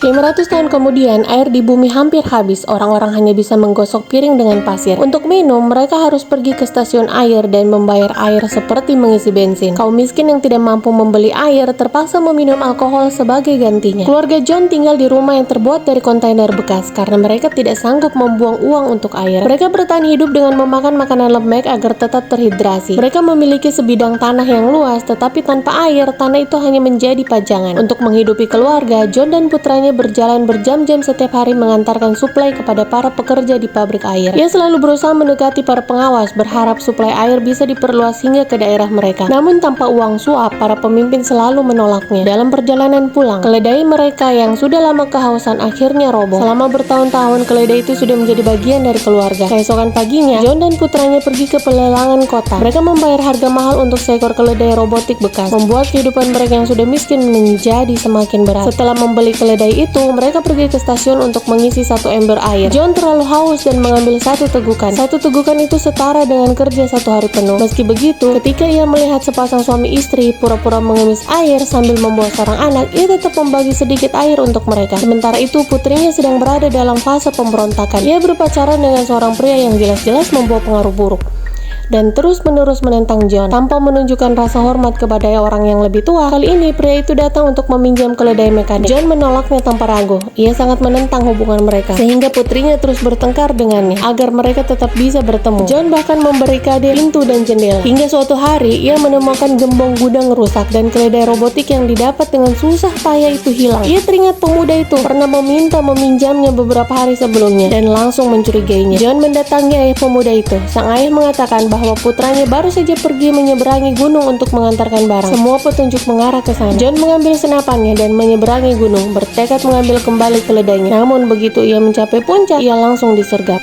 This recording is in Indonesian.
Sekian ratus tahun kemudian, air di bumi hampir habis. Orang-orang hanya bisa menggosok piring dengan pasir. Untuk minum, mereka harus pergi ke stasiun air dan membayar air seperti mengisi bensin. Kaum miskin yang tidak mampu membeli air terpaksa meminum alkohol sebagai gantinya. Keluarga John tinggal di rumah yang terbuat dari kontainer bekas karena mereka tidak sanggup membuang uang untuk air. Mereka bertahan hidup dengan memakan makanan lembek agar tetap terhidrasi. Mereka memiliki sebidang tanah yang luas, tetapi tanpa air, tanah itu hanya menjadi pajangan. Untuk menghidupi keluarga, John dan putranya berjalan berjam-jam setiap hari mengantarkan suplai kepada para pekerja di pabrik air. Ia selalu berusaha mendekati para pengawas, berharap suplai air bisa diperluas hingga ke daerah mereka. Namun tanpa uang suap, para pemimpin selalu menolaknya. Dalam perjalanan pulang, keledai mereka yang sudah lama kehausan akhirnya roboh. Selama bertahun-tahun, keledai itu sudah menjadi bagian dari keluarga. Keesokan paginya, John dan putranya pergi ke pelelangan kota. Mereka membayar harga mahal untuk seekor keledai robotik bekas, membuat kehidupan mereka yang sudah miskin menjadi semakin berat. Setelah membeli keledai itu, mereka pergi ke stasiun untuk mengisi satu ember air. John terlalu haus dan mengambil satu tegukan. Satu tegukan itu setara dengan kerja satu hari penuh. Meski begitu, ketika ia melihat sepasang suami istri pura-pura mengemis air sambil membawa seorang anak, ia tetap membagi sedikit air untuk mereka. Sementara itu, putrinya sedang berada dalam fase pemberontakan. Ia berpacaran dengan seorang pria yang jelas-jelas membawa pengaruh buruk dan terus-menerus menentang John tanpa menunjukkan rasa hormat kepada orang yang lebih tua. Kali ini pria itu datang untuk meminjam keledai mekanik. John menolaknya tanpa ragu. Ia sangat menentang hubungan mereka, sehingga putrinya terus bertengkar dengannya agar mereka tetap bisa bertemu. John bahkan membarikade pintu dan jendela. Hingga suatu hari, ia menemukan gembong gudang rusak dan keledai robotik yang didapat dengan susah payah itu hilang. Ia teringat pemuda itu pernah meminta meminjamnya beberapa hari sebelumnya dan langsung mencurigainya. John mendatangi ayah pemuda itu. Sang ayah mengatakan bahwa putranya baru saja pergi menyeberangi gunung untuk mengantarkan barang. Semua petunjuk mengarah ke sana. John mengambil senapannya dan menyeberangi gunung, bertekad mengambil kembali keledainya. Namun begitu ia mencapai puncak, ia langsung disergap.